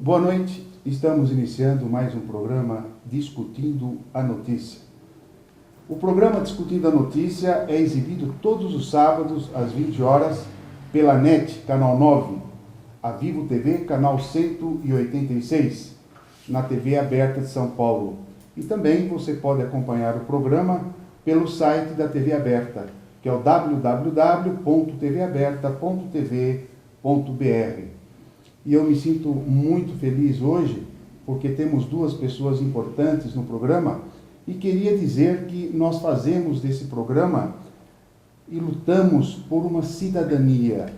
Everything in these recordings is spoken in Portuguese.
Boa noite, estamos iniciando mais um programa Discutindo a Notícia. O programa Discutindo a Notícia é exibido todos os sábados às 20 horas pela NET, canal 9, a Vivo TV, canal 186, na TV aberta de São Paulo. E também você pode acompanhar o programa pelo site da TV Aberta, que é o www.tvaberta.tv.br. E eu me sinto muito feliz hoje, porque temos duas pessoas importantes no programa, e queria dizer que nós fazemos desse programa e lutamos por uma cidadania.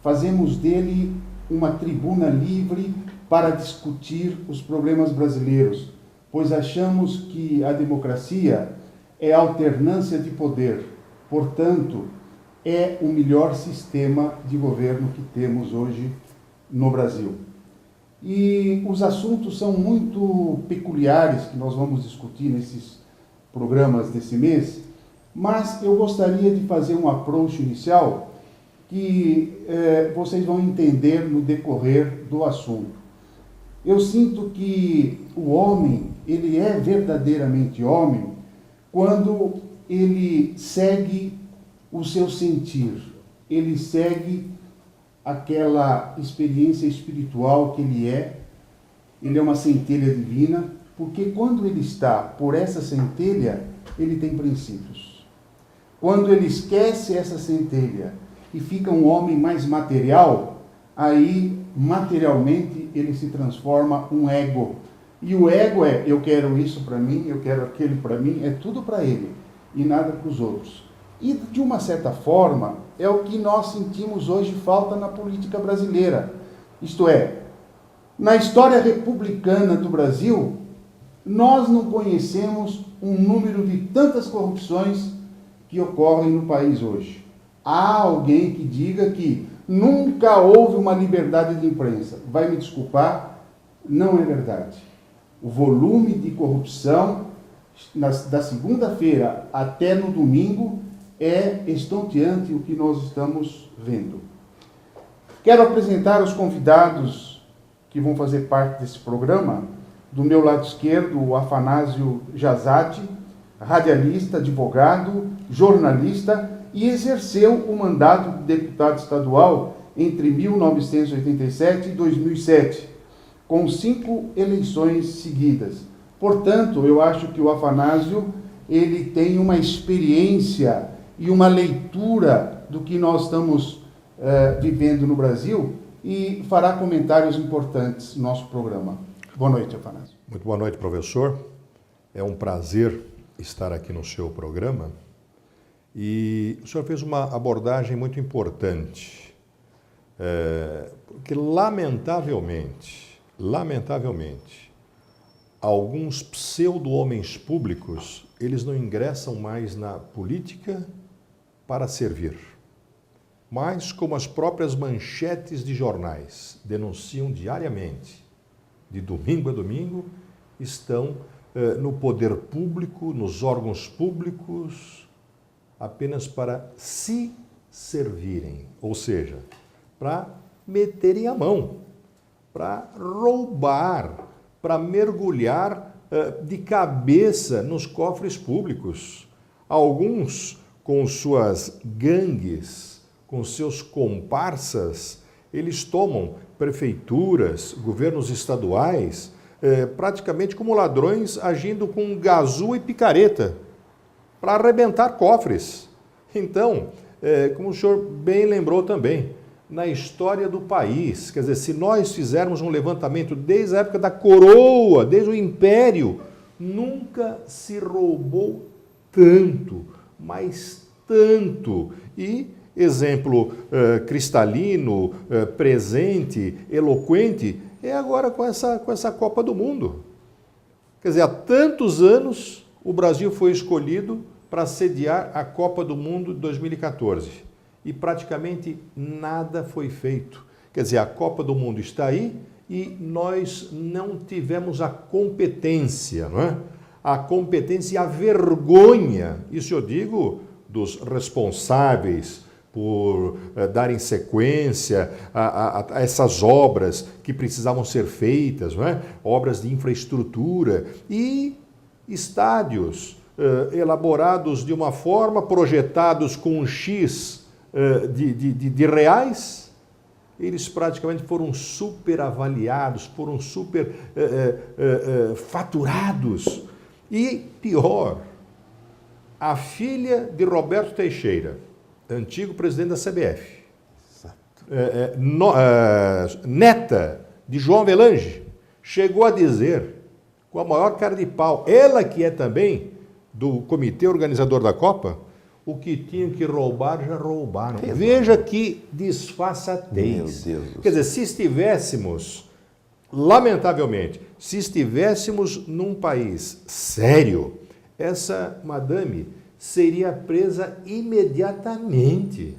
Fazemos dele uma tribuna livre para discutir os problemas brasileiros, pois achamos que a democracia é a alternância de poder, portanto, é o melhor sistema de governo que temos hoje no Brasil. E os assuntos são muito peculiares que nós vamos discutir nesses programas desse mês, mas eu gostaria de fazer um approach inicial que vocês vão entender no decorrer do assunto. Eu sinto que o homem, ele é verdadeiramente homem quando ele segue o seu sentir, ele segue aquela experiência espiritual que ele é uma centelha divina, porque quando ele está por essa centelha, ele tem princípios. Quando ele esquece essa centelha e fica um homem mais material, aí materialmente ele se transforma um ego. E o ego é, eu quero isso para mim, eu quero aquele para mim, é tudo para ele e nada para os outros. E, de uma certa forma, é o que nós sentimos hoje falta na política brasileira. Isto é, na história republicana do Brasil, nós não conhecemos um número de tantas corrupções que ocorrem no país hoje. Há alguém que diga que nunca houve uma liberdade de imprensa. Vai me desculpar, não é verdade. O volume de corrupção da segunda-feira até no domingo é estonteante o que nós estamos vendo. Quero apresentar os convidados que vão fazer parte desse programa. Do meu lado esquerdo, o Afanásio Jazati, radialista, advogado, jornalista e exerceu o mandato de deputado estadual entre 1987 e 2007, com 5 eleições seguidas. Portanto, eu acho que o Afanásio ele tem uma experiência e uma leitura do que nós estamos vivendo no Brasil e fará comentários importantes no nosso programa. Boa noite, Afanásio. Muito boa noite, professor. É um prazer estar aqui no seu programa. E o senhor fez uma abordagem muito importante, porque lamentavelmente, alguns pseudo-homens públicos, eles não ingressam mais na política para servir. Mas, como as próprias manchetes de jornais denunciam diariamente, de domingo a domingo, estão no poder público, nos órgãos públicos, apenas para se servirem, ou seja, para meterem a mão, para roubar, para mergulhar de cabeça nos cofres públicos. Alguns, com suas gangues, com seus comparsas, eles tomam prefeituras, governos estaduais, praticamente como ladrões agindo com gazu e picareta, para arrebentar cofres. Então, como o senhor bem lembrou também, na história do país, quer dizer, se nós fizermos um levantamento desde a época da coroa, desde o império, nunca se roubou tanto, mas tanto. E exemplo cristalino, presente, eloquente, é agora com essa Copa do Mundo. Quer dizer, há tantos anos o Brasil foi escolhido para sediar a Copa do Mundo de 2014 e praticamente nada foi feito. Quer dizer, a Copa do Mundo está aí e nós não tivemos a competência, não é? A competência e a vergonha, isso eu digo dos responsáveis por darem sequência a essas obras que precisavam ser feitas, não é? Obras de infraestrutura e estádios elaborados de uma forma, projetados com um X de reais, eles praticamente foram super avaliados, foram super faturados. E pior, a filha de Roberto Teixeira, antigo presidente da CBF, neta de João Avelange, chegou a dizer, com a maior cara de pau, ela que é também do comitê organizador da Copa, o que tinham que roubar, já roubaram. Veja que disfarçatez. Meu Deus. Quer dizer, se estivéssemos, lamentavelmente, se estivéssemos num país sério, essa madame seria presa imediatamente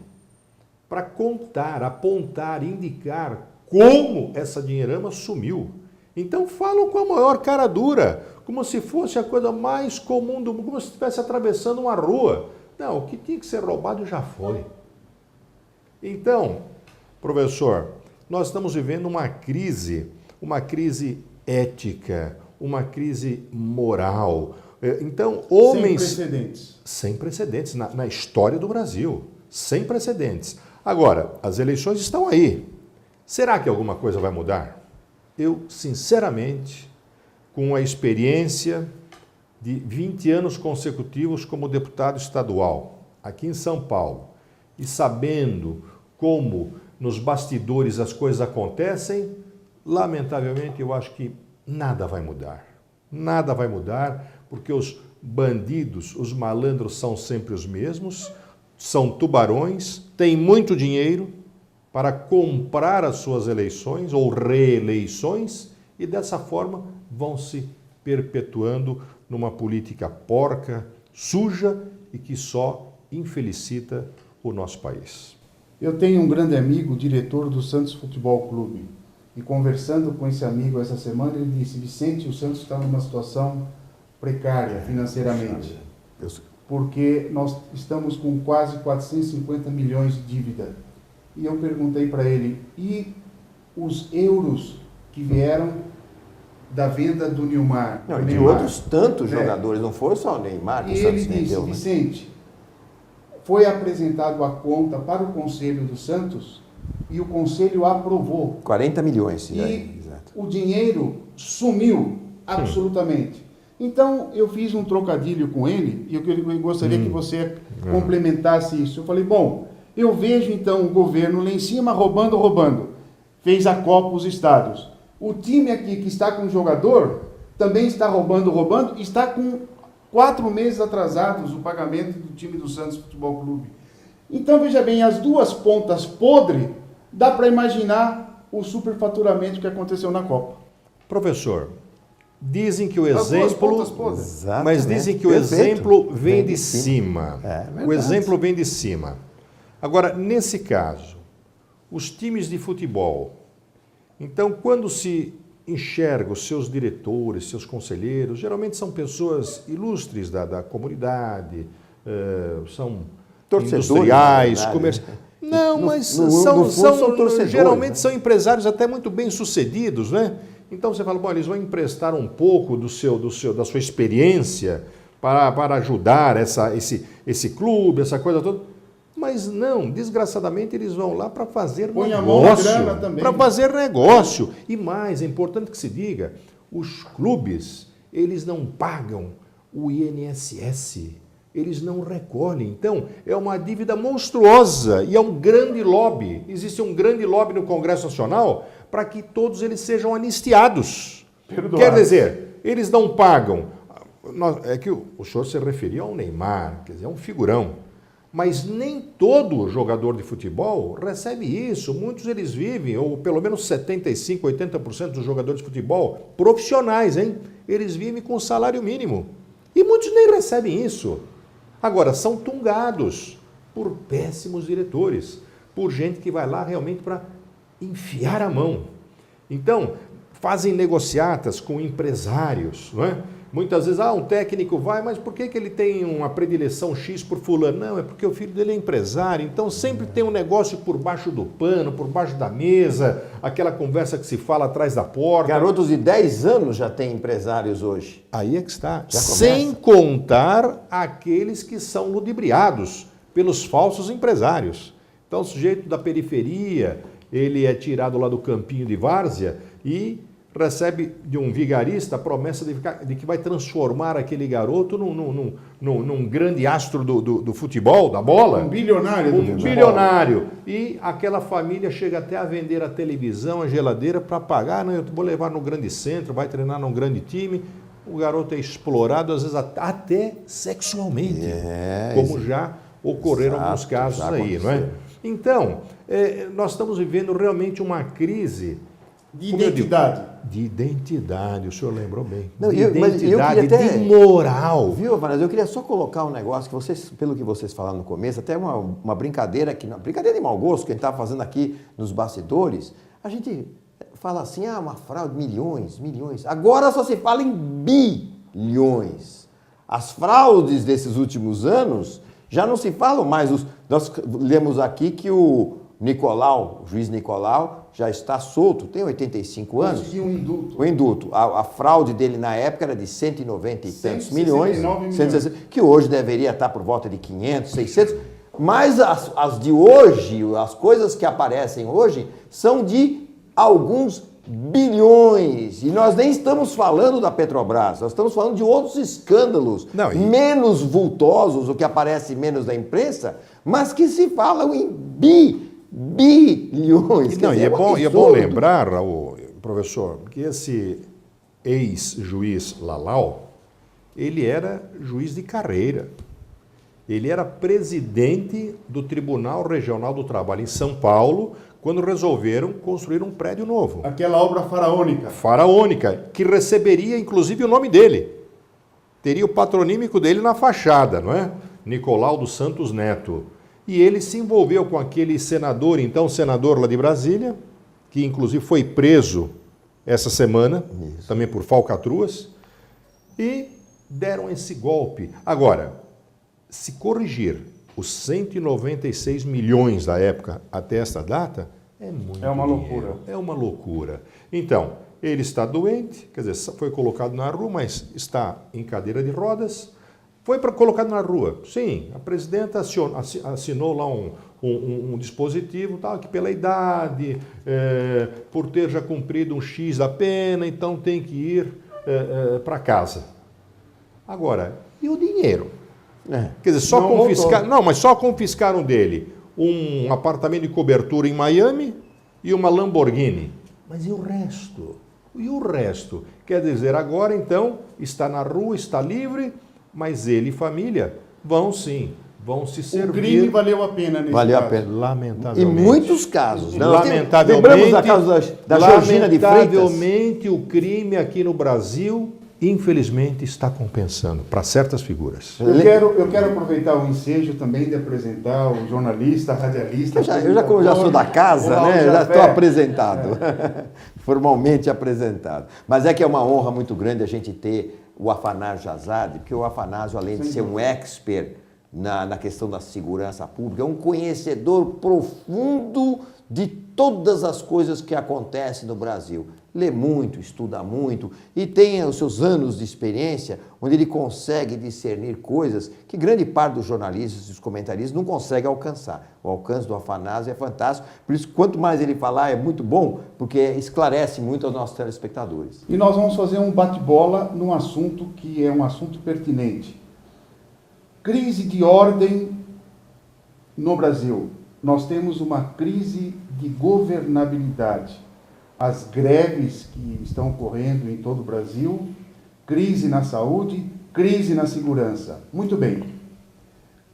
para contar, apontar, indicar como essa dinheirama sumiu. Então falam com a maior cara dura, como se fosse a coisa mais comum do mundo, como se estivesse atravessando uma rua. Não, o que tinha que ser roubado já foi. Então, professor, nós estamos vivendo uma crise ética, uma crise moral. Então, homens... Sem precedentes. Sem precedentes na história do Brasil. Sem precedentes. Agora, as eleições estão aí. Será que alguma coisa vai mudar? Eu, sinceramente, com a experiência de 20 anos consecutivos como deputado estadual, aqui em São Paulo, e sabendo como nos bastidores as coisas acontecem, lamentavelmente eu acho que nada vai mudar. Nada vai mudar, porque os bandidos, os malandros são sempre os mesmos, são tubarões, têm muito dinheiro para comprar as suas eleições ou reeleições e dessa forma vão se perpetuando numa política porca, suja e que só infelicita o nosso país. Eu tenho um grande amigo, diretor do Santos Futebol Clube, e conversando com esse amigo essa semana, ele disse: Vicente, o Santos está numa situação precária financeiramente, porque nós estamos com quase 450 milhões de dívida. E eu perguntei para ele, e os euros que vieram da venda do Nilmar? Não, de outros tantos jogadores, não foi só o Neymar que e o Santos ele disse, vendeu, né? Vicente, foi apresentado a conta para o Conselho do Santos e o Conselho aprovou. 40 milhões. E exato. O dinheiro sumiu absolutamente. Então, eu fiz um trocadilho com ele e eu gostaria que você complementasse isso. Eu falei, bom, eu vejo então o governo lá em cima roubando. Fez a Copa os estádios. O time aqui que está com o jogador também está roubando, está com 4 meses atrasados o pagamento do time do Santos Futebol Clube. Então, veja bem, as duas pontas podres, dá para imaginar o superfaturamento que aconteceu na Copa. Professor, dizem que o exemplo... Mas dizem que o exemplo vem de cima. O exemplo vem de cima. Agora, nesse caso, os times de futebol, então, quando se enxerga os seus diretores, seus conselheiros, geralmente são pessoas ilustres da comunidade, são torcedores, industriais, comerciais. Não, mas são geralmente né? são empresários até muito bem sucedidos, né? Então você fala, bom, eles vão emprestar um pouco da sua experiência para ajudar esse clube, essa coisa toda. Mas não, desgraçadamente eles vão lá para fazer Põe a mão na grana negócio. também. Para fazer negócio. E mais, é importante que se diga, os clubes, eles não pagam o INSS, eles não recolhem. Então, é uma dívida monstruosa e é um grande lobby. Existe um grande lobby no Congresso Nacional para que todos eles sejam anistiados. Perdoados. Quer dizer, eles não pagam. É que o senhor se referia ao Neymar, quer dizer, é um figurão. Mas nem todo jogador de futebol recebe isso. Muitos eles vivem, ou pelo menos 75%, 80% dos jogadores de futebol, profissionais, hein? Eles vivem com salário mínimo. E muitos nem recebem isso. Agora, são tungados por péssimos diretores, por gente que vai lá realmente para enfiar a mão. Então, fazem negociatas com empresários, não é? Muitas vezes, um técnico vai, mas por que ele tem uma predileção X por fulano? Não, é porque o filho dele é empresário, então sempre tem um negócio por baixo do pano, por baixo da mesa, aquela conversa que se fala atrás da porta. Garotos de 10 anos já têm empresários hoje. Aí é que está. Já começa. Sem contar aqueles que são ludibriados pelos falsos empresários. Então, o sujeito da periferia, ele é tirado lá do campinho de várzea e recebe de um vigarista a promessa de que vai transformar aquele garoto num grande astro do futebol, da bola. Um bilionário do futebol. Bilionário. E aquela família chega até a vender a televisão, a geladeira para pagar. Não, eu vou levar no grande centro, vai treinar num grande time. O garoto é explorado, às vezes até sexualmente, como já ocorreram alguns casos aí, não é? Então, nós estamos vivendo realmente uma crise de identidade. De identidade, o senhor lembrou bem. Não, de identidade, de moral. Viu, Afanásio? Eu queria só colocar um negócio que vocês, pelo que vocês falaram no começo, até uma brincadeira aqui, brincadeira de mau gosto que a gente estava fazendo aqui nos bastidores. A gente fala assim, uma fraude, milhões. Agora só se fala em bilhões. As fraudes desses últimos anos já não se falam mais. Nós lemos aqui que o juiz Nicolau, já está solto, tem 85 anos. Conseguiu um indulto. O indulto. A fraude dele na época era de 190 e tantos milhões, 160, que hoje deveria estar por volta de 500, 600. Mas as de hoje, as coisas que aparecem hoje, são de alguns bilhões. E nós nem estamos falando da Petrobras, nós estamos falando de outros escândalos menos vultosos, o que aparece menos na imprensa, mas que se falam em bilhões. E é bom lembrar, professor, que esse ex-juiz Lalau, ele era juiz de carreira. Ele era presidente do Tribunal Regional do Trabalho em São Paulo, quando resolveram construir um prédio novo. Aquela obra faraônica. Faraônica, que receberia inclusive o nome dele. Teria o patronímico dele na fachada, não é? Nicolau dos Santos Neto. E ele se envolveu com aquele senador, então senador lá de Brasília, que inclusive foi preso essa semana, também por falcatruas, e deram esse golpe. Agora, se corrigir os 196 milhões da época até esta data, é muito É uma dinheiro. loucura. É uma loucura. Então, ele está doente, quer dizer, foi colocado na rua, mas está em cadeira de rodas. Foi colocado na rua. Sim, a presidenta assinou lá um dispositivo, tal, que pela idade, por ter já cumprido um X da pena, então tem que ir para casa. Agora, e o dinheiro? Quer dizer, só confiscaram dele um apartamento de cobertura em Miami e uma Lamborghini. Mas e o resto? E o resto? Quer dizer, agora então está na rua, está livre, mas ele e família vão sim, vão se servir. O crime valeu a pena nesse Valeu caso. a pena. Lementavelmente. Em muitos casos. Lamentavelmente. Lembramos a causa da Georgina de Freitas. Lamentavelmente, o crime aqui no Brasil, infelizmente, está compensando para certas figuras. Eu quero aproveitar o ensejo também de apresentar o jornalista, radialista. Eu já sou da casa, né? Já estou apresentado. Formalmente apresentado. Mas é que é uma honra muito grande a gente ter o Afanásio Azad, porque o Afanásio, além de ser um expert na questão da segurança pública, é um conhecedor profundo de todas as coisas que acontecem no Brasil. Lê muito, estuda muito e tem os seus anos de experiência onde ele consegue discernir coisas que grande parte dos jornalistas e dos comentaristas não consegue alcançar. O alcance do Afanásio é fantástico, por isso quanto mais ele falar é muito bom, porque esclarece muito aos nossos telespectadores. E nós vamos fazer um bate-bola num assunto que é um assunto pertinente. Crise de ordem no Brasil. Nós temos uma crise de governabilidade. As greves que estão ocorrendo em todo o Brasil, crise na saúde, crise na segurança. Muito bem.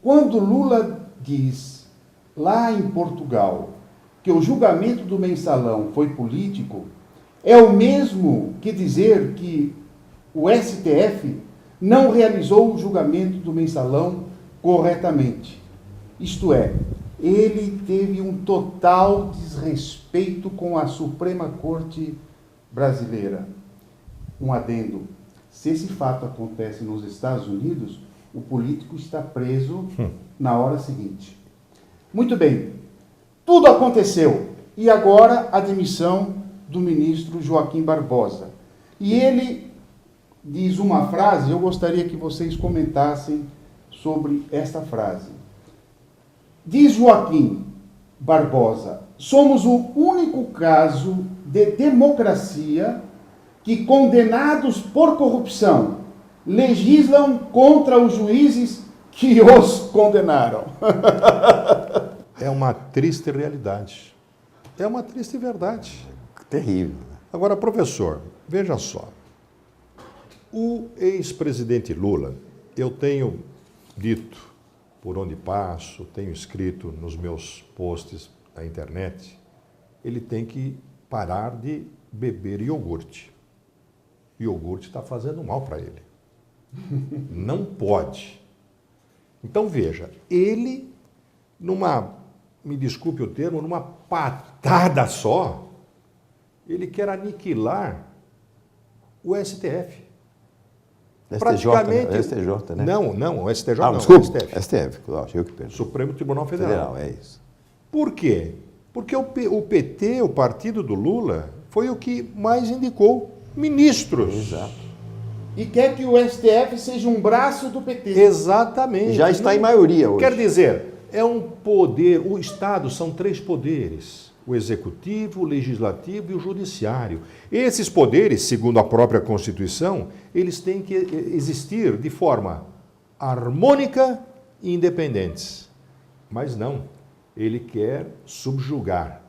Quando Lula diz, lá em Portugal, que o julgamento do mensalão foi político, é o mesmo que dizer que o STF não realizou o julgamento do mensalão corretamente. Isto é, ele teve um total desrespeito com a Suprema Corte Brasileira. Um adendo. Se esse fato acontece nos Estados Unidos, o político está preso na hora seguinte. Muito bem, tudo aconteceu. E agora a demissão do ministro Joaquim Barbosa. E ele diz uma frase, eu gostaria que vocês comentassem sobre esta frase. Diz Joaquim Barbosa: somos o único caso de democracia que, condenados por corrupção, legislam contra os juízes que os condenaram. É uma triste realidade. É uma triste verdade. Terrível. Agora, professor, veja só. O ex-presidente Lula, eu tenho dito por onde passo, tenho escrito nos meus posts na internet, ele tem que parar de beber iogurte. Iogurte está fazendo mal para ele. Não pode. Então, veja, ele, me desculpe o termo, numa patada só, ele quer aniquilar o STF. Praticamente, né? STJ, né? Não, o STJ não, desculpa, o STF. STF, lógico, eu que perdi. Supremo Tribunal Federal. É isso. Por quê? Porque o PT, o partido do Lula, foi o que mais indicou ministros. Exato. E quer que o STF seja um braço do PT. Exatamente. Já está em maioria hoje. Quer dizer, é um poder, o Estado são 3 poderes: o executivo, o legislativo e o judiciário. Esses poderes, segundo a própria Constituição, eles têm que existir de forma harmônica e independentes. Mas não, ele quer subjugar,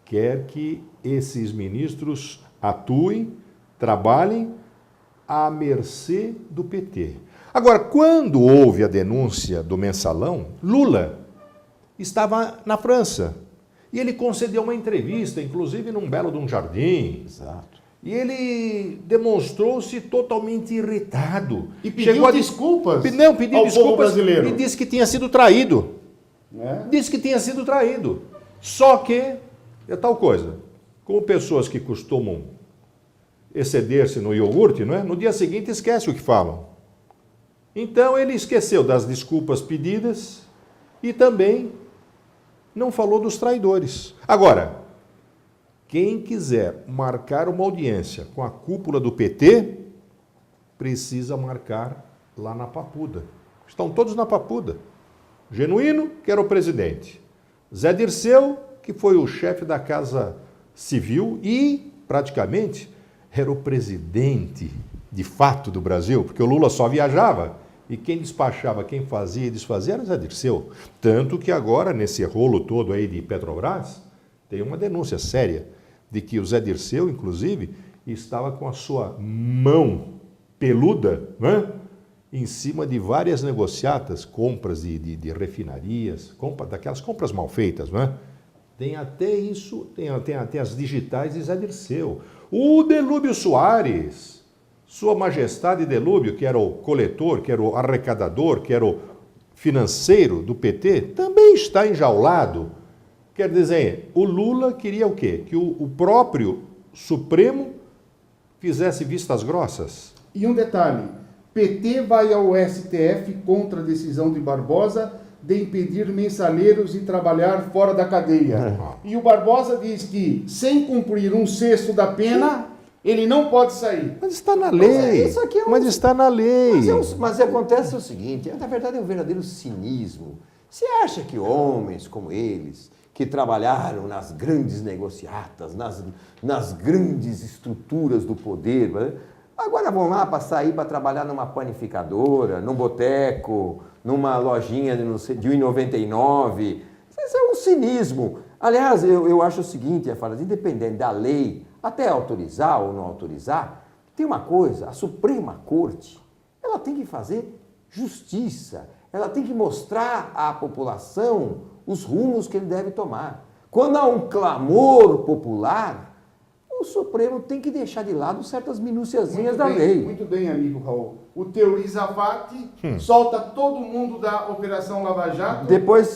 quer que esses ministros atuem, trabalhem à mercê do PT. Agora, quando houve a denúncia do mensalão, Lula estava na França. E ele concedeu uma entrevista, inclusive num belo de um jardim. Exato. E ele demonstrou-se totalmente irritado. E pediu desculpas pediu ao desculpas povo brasileiro. E disse que tinha sido traído. É? Disse que tinha sido traído. Só que, é tal coisa, como pessoas que costumam exceder-se no iogurte, não é? No dia seguinte esquece o que falam. Então ele esqueceu das desculpas pedidas e também não falou dos traidores. Agora, quem quiser marcar uma audiência com a cúpula do PT, precisa marcar lá na Papuda. Estão todos na Papuda. Genuíno, que era o presidente. Zé Dirceu, que foi o chefe da Casa Civil e, praticamente, era o presidente, de fato, do Brasil, porque o Lula só viajava. E quem despachava, quem fazia e desfazia era Zé Dirceu. Tanto que agora, nesse rolo todo aí de Petrobras, tem uma denúncia séria de que o Zé Dirceu, inclusive, estava com a sua mão peluda, né, em cima de várias negociatas, compras de refinarias, daquelas compras mal feitas, né? Tem até isso, tem até as digitais de Zé Dirceu. O Delúbio Soares, Sua Majestade Delúbio, que era o coletor, que era o arrecadador, que era o financeiro do PT, também está enjaulado. Quer dizer, o Lula queria o quê? Que o próprio Supremo fizesse vistas grossas. E um detalhe, PT vai ao STF contra a decisão de Barbosa de impedir mensaleiros de trabalhar fora da cadeia. E o Barbosa diz que, sem cumprir 1/6 da pena, ele não pode sair. Mas está na lei. Isso aqui é Mas está na lei. Mas acontece o seguinte, na verdade é um verdadeiro cinismo. Você acha que homens como eles, que trabalharam nas grandes negociatas, nas grandes estruturas do poder, agora vão lá para sair para trabalhar numa panificadora, num boteco, numa lojinha de R$1,99? Isso é um cinismo. Aliás, eu acho o seguinte, independente da lei, até autorizar ou não autorizar, tem uma coisa, a Suprema Corte, ela tem que fazer justiça, ela tem que mostrar à população os rumos que ele deve tomar. Quando há um clamor popular, o Supremo tem que deixar de lado certas minuciazinhas da lei. Muito bem, amigo Raul. o Teori Zavati, solta todo mundo da Operação Lava Jato. Depois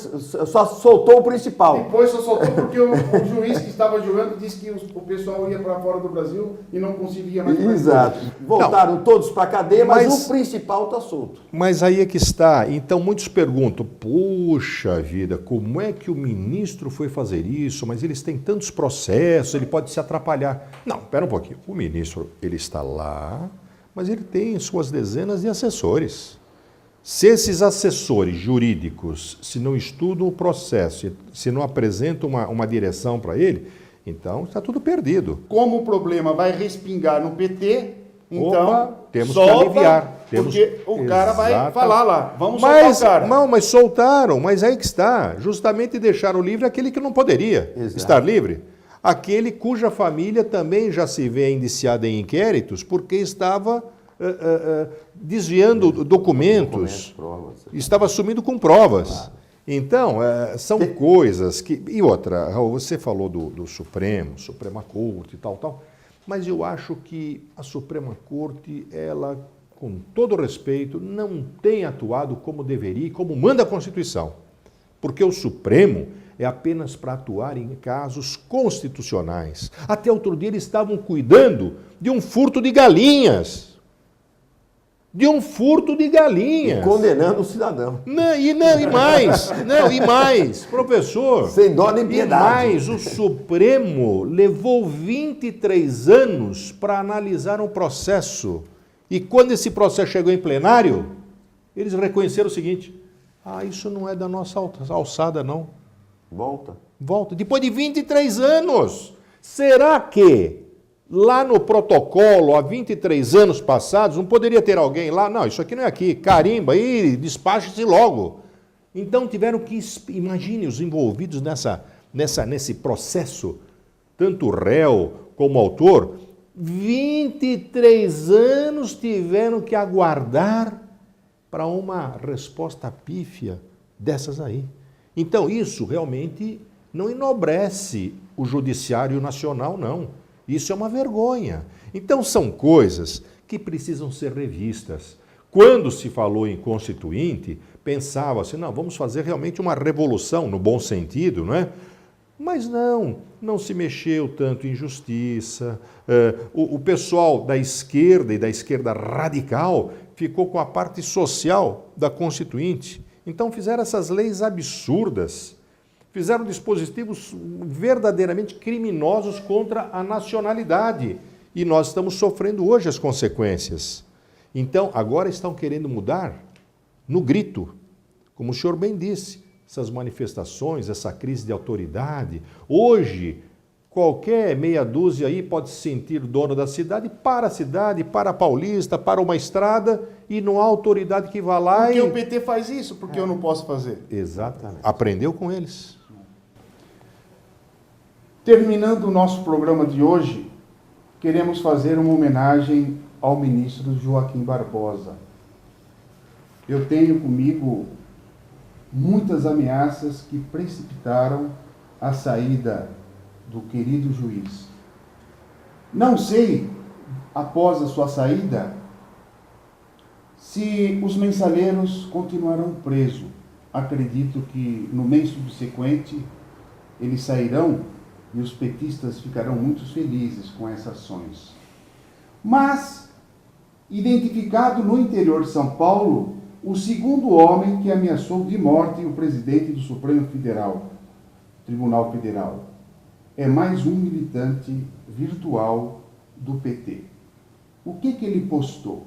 só soltou o principal. Depois só soltou porque o juiz que estava julgando disse que o pessoal ia para fora do Brasil e não conseguia mais. Exato. Voltaram todos para a cadeia, mas o principal está solto. Mas aí é que está. Então muitos perguntam, puxa vida, como é que o ministro foi fazer isso? Mas eles têm tantos processos, ele pode se atrapalhar. Não, espera um pouquinho. O ministro, ele está lá, mas ele tem suas dezenas de assessores. Se esses assessores jurídicos, se não estudam o processo, se não apresentam uma direção para ele, então está tudo perdido. Como o problema vai respingar no PT, então temos solta, que aliviar. Porque o cara vai falar lá, vamos soltar o cara. Não, mas soltaram, mas aí que está. Justamente deixaram livre aquele que não poderia estar livre. Aquele cuja família também já se vê indiciada em inquéritos porque estava desviando documentos, provas. estava sumindo com provas. Claro. Então, são coisas que... E outra, Raul, você falou do Supremo, Suprema Corte e tal, mas eu acho que a Suprema Corte, ela, com todo respeito, não tem atuado como deveria e como manda a Constituição. Porque o Supremo é apenas para atuar em casos constitucionais. Até outro dia eles estavam cuidando de um furto de galinhas. E condenando o cidadão. E mais, professor. Sem dó nem piedade. E mais, o Supremo levou 23 anos para analisar um processo. E quando esse processo chegou em plenário, eles reconheceram o seguinte: isso não é da nossa alçada, não. Volta. Depois de 23 anos. Será que lá no protocolo, há 23 anos passados, não poderia ter alguém lá? Não, isso aqui não é aqui. Carimba e despache-se logo. Então tiveram que... Imagine os envolvidos nesse processo, tanto o réu como o autor, 23 anos tiveram que aguardar para uma resposta pífia dessas aí. Então, isso realmente não enobrece o Judiciário Nacional, não. Isso é uma vergonha. Então, são coisas que precisam ser revistas. Quando se falou em Constituinte, pensava-se, não, vamos fazer realmente uma revolução, no bom sentido, não é? Mas não se mexeu tanto em justiça. O pessoal da esquerda e da esquerda radical ficou com a parte social da Constituinte. Então fizeram essas leis absurdas, fizeram dispositivos verdadeiramente criminosos contra a nacionalidade. E nós estamos sofrendo hoje as consequências. Então, agora estão querendo mudar no grito, como o senhor bem disse, essas manifestações, essa crise de autoridade. Hoje, qualquer meia dúzia aí pode se sentir dono da cidade, para a Paulista, para uma estrada, e não há autoridade que vá lá porque o PT faz isso, porque eu não posso fazer. Exatamente. Aprendeu com eles. Terminando o nosso programa de hoje, queremos fazer uma homenagem ao ministro Joaquim Barbosa. Eu tenho comigo muitas ameaças que precipitaram a saída do querido juiz. Não sei, após a sua saída, se os mensaleiros continuarão presos. Acredito que no mês subsequente eles sairão e os petistas ficarão muito felizes com essas ações. Mas, identificado no interior de São Paulo, o segundo homem que ameaçou de morte o presidente do Supremo Tribunal Federal, é mais um militante virtual do PT. O que ele postou?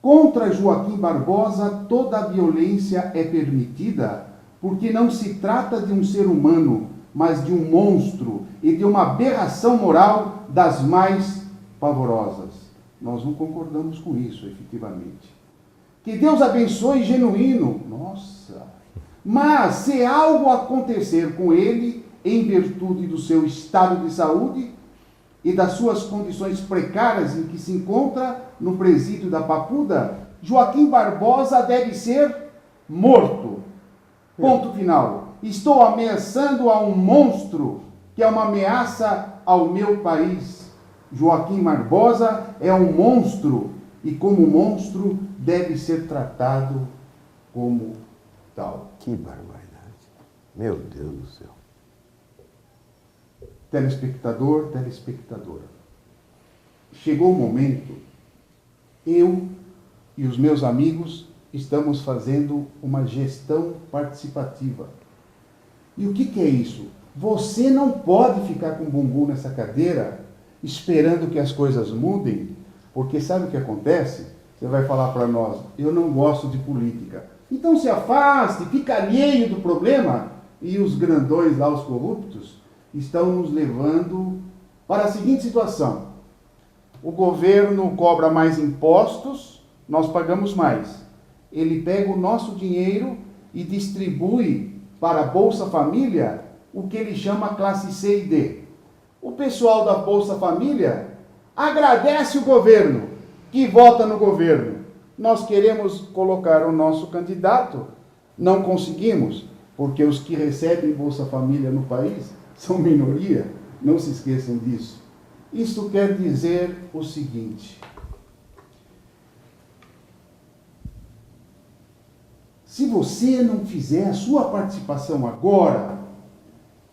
Contra Joaquim Barbosa, toda a violência é permitida porque não se trata de um ser humano, mas de um monstro e de uma aberração moral das mais pavorosas. Nós não concordamos com isso, efetivamente. Que Deus abençoe genuíno. Nossa! Mas se algo acontecer com ele, em virtude do seu estado de saúde e das suas condições precárias em que se encontra no presídio da Papuda, Joaquim Barbosa deve ser morto. Ponto final. Estou ameaçando a um monstro que é uma ameaça ao meu país. Joaquim Barbosa é um monstro e como monstro deve ser tratado como tal. Que barbaridade. Meu Deus do céu. Telespectador, telespectadora. Chegou o momento, eu e os meus amigos estamos fazendo uma gestão participativa. E o que é isso? Você não pode ficar com o bumbum nessa cadeira esperando que as coisas mudem, porque sabe o que acontece? Você vai falar para nós, eu não gosto de política. Então se afaste, fica alheio do problema, e os grandões lá, os corruptos, estão nos levando para a seguinte situação. O governo cobra mais impostos, nós pagamos mais. Ele pega o nosso dinheiro e distribui para a Bolsa Família o que ele chama classe C e D. O pessoal da Bolsa Família agradece o governo, que vota no governo. Nós queremos colocar o nosso candidato, não conseguimos, porque os que recebem Bolsa Família no país são minoria, não se esqueçam disso. Isso quer dizer o seguinte: se você não fizer a sua participação agora,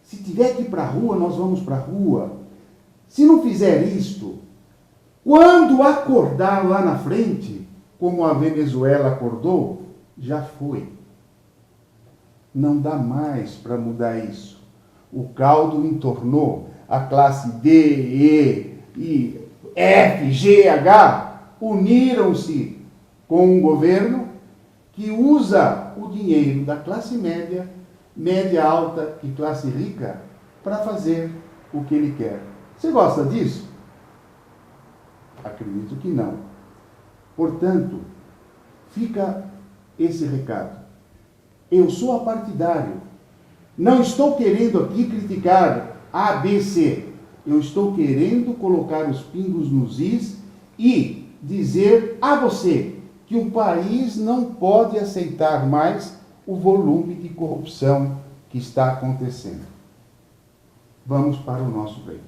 se tiver que ir para a rua, nós vamos para a rua. Se não fizer isto, quando acordar lá na frente, como a Venezuela acordou, já foi. Não dá mais para mudar isso. O caldo entornou. A classe D, E, F, G, H uniram-se com um governo que usa o dinheiro da classe média, média alta e classe rica para fazer o que ele quer. Você gosta disso? Acredito que não. Portanto, fica esse recado. Eu sou apartidário. Não estou querendo aqui criticar A, B, C. Eu estou querendo colocar os pingos nos is e dizer a você que o país não pode aceitar mais o volume de corrupção que está acontecendo. Vamos para o nosso break.